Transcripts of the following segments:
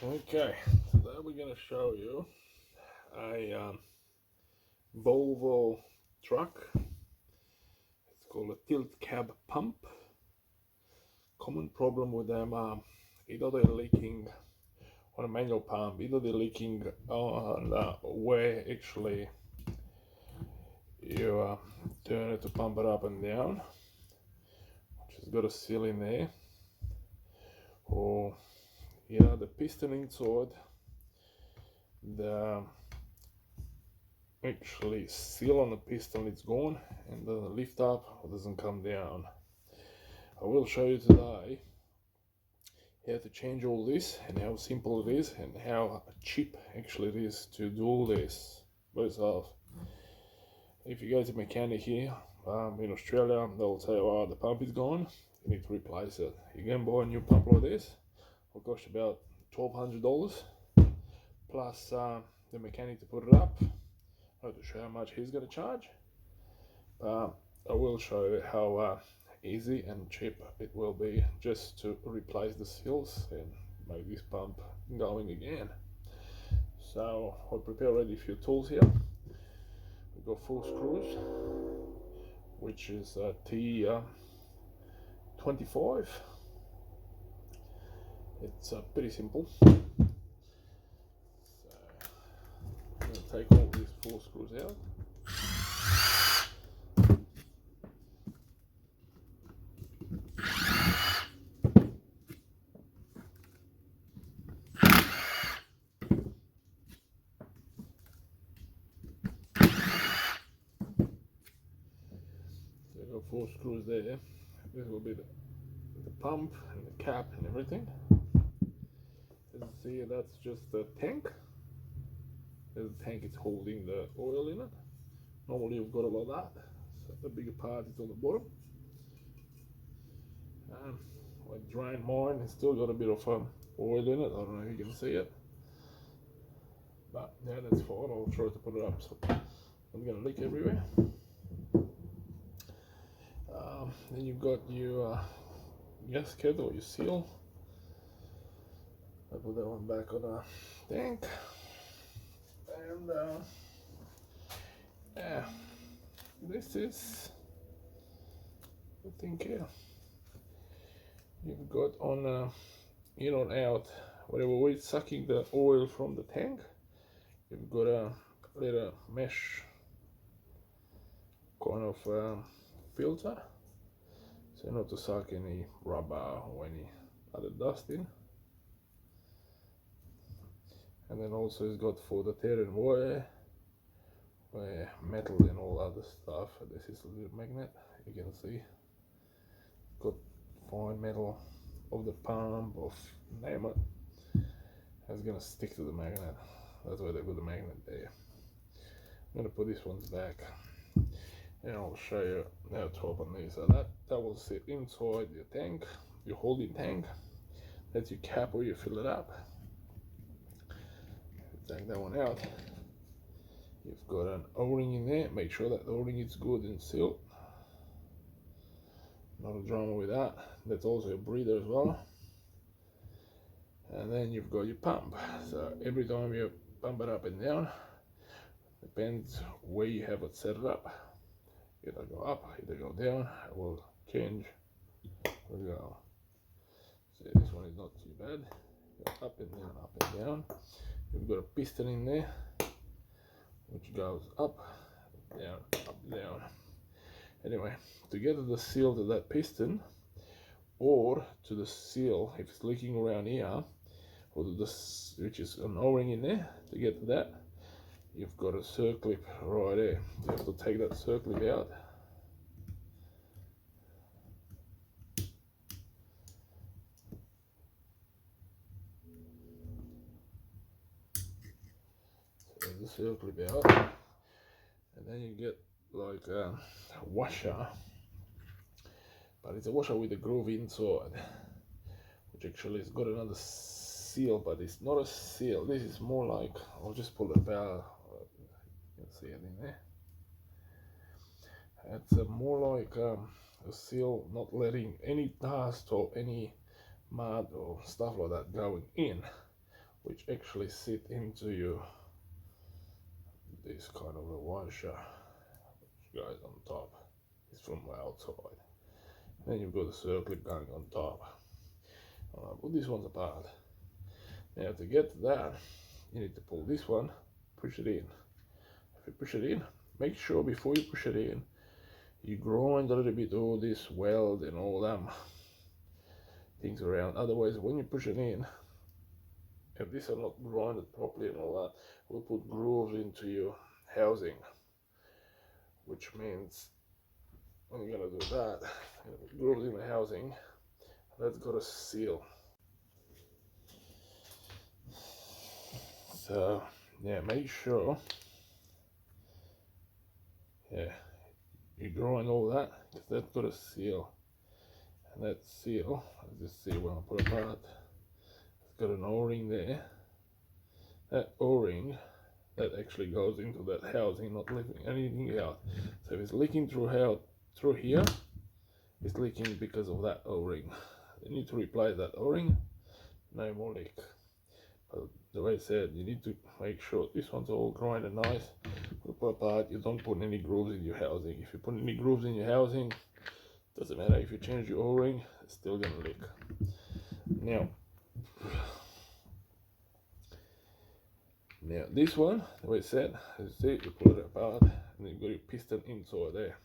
Okay, today we're going to show you a Volvo truck. It's called a tilt cab pump. Common problem with them, either they're leaking on a manual pump, either they're leaking on where actually you turn it to pump it up and down, which has got a seal in there, or the piston inside, the actually seal on the piston is gone and doesn't lift up or doesn't come down. I will show you today how to change all this and how simple it is and how cheap actually it is to do all this by yourself. If you go to a mechanic here in Australia, they'll say, oh, the pump is gone, you need to replace it. You can buy a new pump like this, it'll cost you about $1,200 plus the mechanic to put it up. I'm not too sure how much he's going to charge, but I will show you how easy and cheap it will be just to replace the seals and make this pump going again. So I'll prepare already a few tools here. We've got 4 screws, which is T25. It's pretty simple. So I'm going to take all these 4 screws out. So I've got 4 screws there. This will be the pump and the cap and everything. As you see, that's just the tank. The tank is holding the oil in it. Normally you've got it like that, so the bigger part is on the bottom. I drained mine, it's still got a bit of oil in it. I don't know if you can see it, but yeah, that's fine. I'll try to put it up so I'm going to leak everywhere. Then you've got your gasket or your seal. I put that one back on the tank, and yeah, this is the thing here. You've got on in or out, whatever way it's sucking the oil from the tank, you've got a little mesh kind of filter, so not to suck any rubber or any other dust in. And then also it's got for the tearing wire, metal and all other stuff. This is a little magnet, you can see. Got fine metal of the pump, of name it. It's gonna stick to the magnet. That's why they put the magnet there. I'm gonna put these ones back, and I'll show you how to open these. So that will sit inside your tank, your holding tank. That's your cap where you fill it up. Take that one out. You've got an O-ring in there. Make sure that the O-ring is good and sealed. Not a drama with that. That's also a breather as well. And then you've got your pump. So every time you pump it up and down, depends where you have it set it up. Either go up, either go down. It will change. We'll go. See, this one is not too bad. Go up and down, up and down. You've got a piston in there, which goes up, down. Anyway, to get the seal to that piston, or to the seal if it's leaking around here, or to this, which is an O-ring in there, to get to that, you've got a circlip right there. You have to take that circlip out. So there's the circlip out, and then you get like a washer, but it's a washer with a groove inside, which actually has got another seal, but it's not a seal. This is more like, I'll just pull it out. You can see it in there. It's more like a seal, not letting any dust or any mud or stuff like that going in. which actually sit into you this kind of a washer which goes on top. It's from the outside. Then you've got a circlip going on top. Alright, put these ones apart. Now to get to that, you need to pull this one, push it in. If you push it in, make sure before you push it in, you grind a little bit all this weld and all them things around. Otherwise, when you push it in, if these are not grinded properly and all that, it will put grooves into your housing, which means when you're gonna do that, grooves in the housing, that's got a seal. So yeah, make sure you grind all that, because that's got a seal, and that seal, as you see when I put it apart, it's got an o-ring there. That o-ring, that actually goes into that housing, not leaving anything out. So if it's leaking through here, it's leaking because of that o-ring. You need to replace that o-ring, no more leak. But the way I said, you need to make sure this one's all grinded nice. Put apart, you don't put any grooves in your housing. If you put any grooves in your housing, doesn't matter if you change your o-ring, it's still gonna leak. Now this one, the way I said, as you see, you pull it apart and you've got your piston inside there,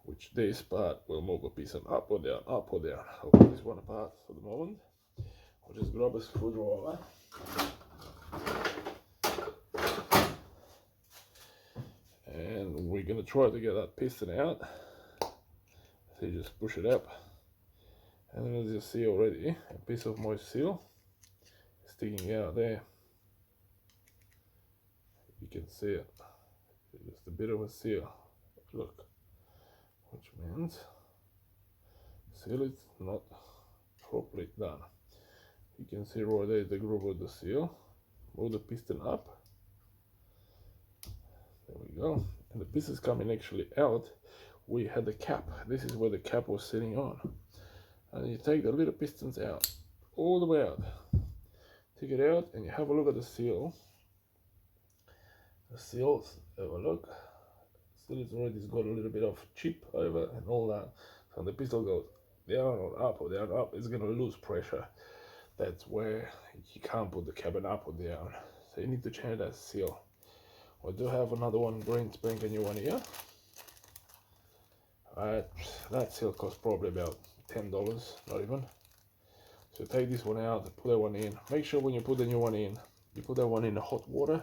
which this part will move a piston up or down, up or down. I'll put this one apart for the moment. I'll just grab a screwdriver. And we're going to try to get that piston out. So you just push it up. And then as you see already, a piece of my seal is sticking out there. You can see it. Just a bit of a seal. Look. Which means seal is not properly done. You can see right there the groove of the seal. Move the piston up. There we go. And the piston is coming actually out. We had the cap. This is where the cap was sitting on. And you take the little pistons out, all the way out. Take it out and you have a look at the seal. The seals, have a look. Still it's already got a little bit of chip over and all that. So the piston goes down or up or down or up, it's going to lose pressure. That's where you can't put the cabin up or down. So you need to change that seal. I do have another one, green spanking new one here. That seal costs probably about $10, not even. So take this one out, put that one in. Make sure when you put the new one in, you put that one in the hot water,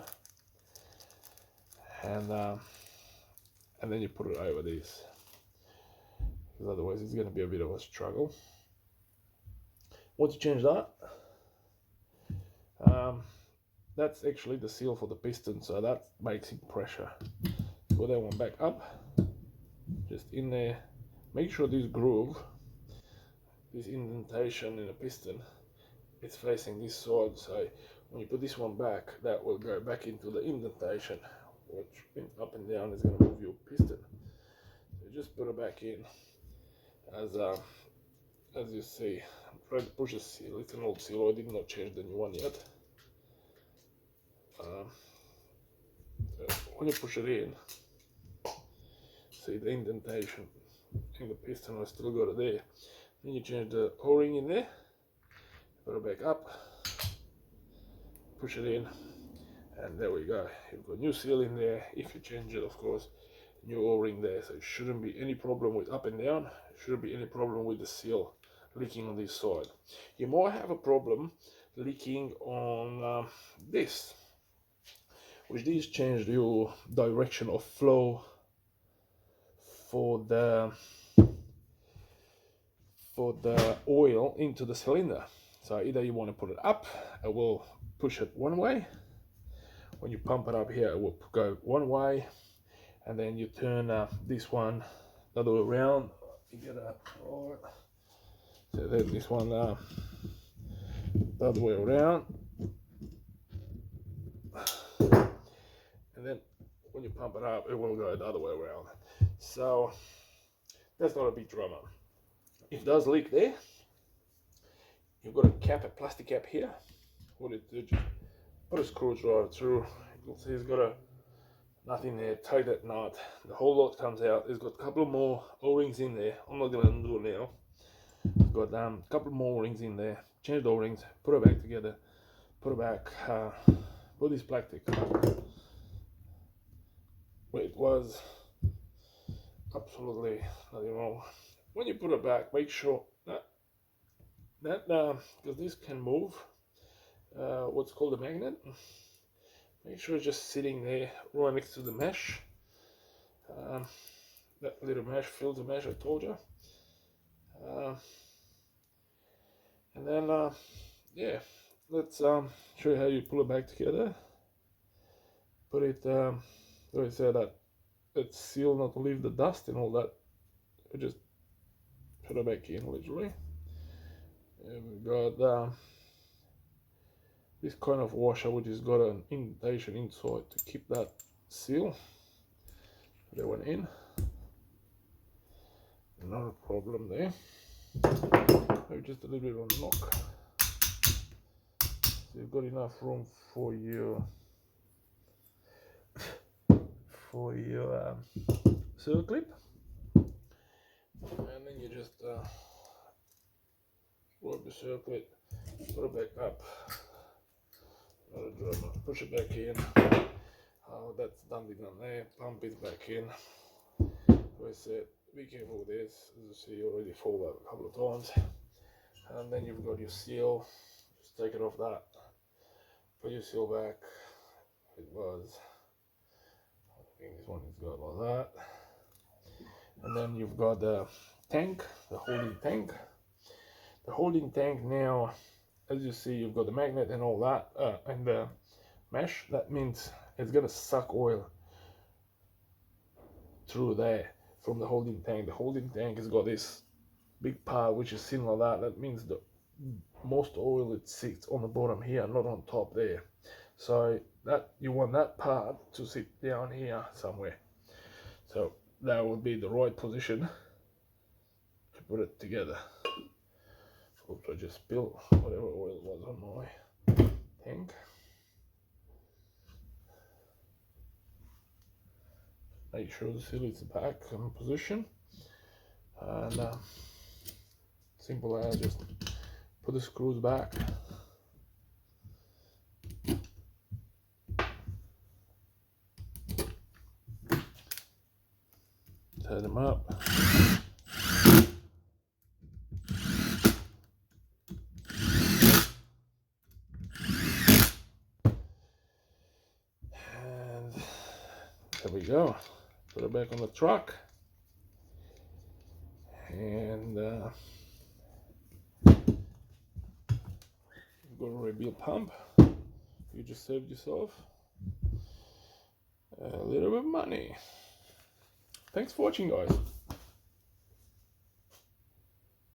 and then you put it over this, because otherwise it's going to be a bit of a struggle. Once you change that, that's actually the seal for the piston, so that makes it pressure. Put that one back up, just in there. Make sure this groove, this indentation in the piston, is facing this side, so when you put this one back, that will go back into the indentation, which up and down is going to move your piston. So just put it back in, as you see. I'm trying to push a seal. It's an old seal. I did not change the new one yet. So when you push it in, see the indentation in the piston, I still got it there. Then you change the o-ring in there, put it back up, push it in, and there we go. You've got new seal in there. If you change it, of course, new o-ring there, so it shouldn't be any problem with up and down. It shouldn't be any problem with the seal leaking on this side. You might have a problem leaking on this, which these changed your direction of flow for the oil into the cylinder. So either you want to put it up, it will push it one way. When you pump it up here, it will go one way, and then you turn this one the other way around. You get it right. So then this one the other way around, and then when you pump it up, it will go the other way around. So that's not a big drama. If it does leak there, you've got a cap, a plastic cap here, what it did, just put a screwdriver through. You'll see it's got nothing there. Take that nut, the whole lot comes out. It's got a couple more O-rings in there. I'm not going to undo it now. It's got a couple more rings in there. Change the O-rings, put it back together, put it back, put this plastic where it was. Absolutely nothing wrong. When you put it back, make sure that because this can move, what's called a magnet. Make sure it's just sitting there right next to the mesh. That little mesh fills the mesh I told you. And then yeah, let's show you how you pull it back together. Put it so I said that it's sealed not to leave the dust and all that. I just put it back in literally. And we got this kind of washer which has got an indentation inside to keep that seal. That went in. Not a problem there. Maybe just a little bit on the knock. So you've got enough room for your seal clip, and then you just rub the circuit, put it back up, push it back in. That's done there. Pump it back in. As I said, be careful with this. As you see, you already fold out a couple of times. And then you've got your seal. Just take it off that. Put your seal back. It was. I think this one is got like that. And then you've got the tank, the holding tank. The holding tank now, as you see, you've got the magnet and all that, and the mesh. That means it's gonna suck oil through there from the holding tank. The holding tank has got this big part which is sitting like that. That means the most oil it sits on the bottom here, not on top there. So that you want that part to sit down here somewhere. So that would be the right position to put it together. Oops, I just spilled whatever oil was on my tank. Make sure the seal is back in position, and simple as just put the screws back. Tie them up. And there we go. Put it back on the truck. And you've got a rebuild pump. You just saved yourself a little bit of money. Thanks for watching, guys.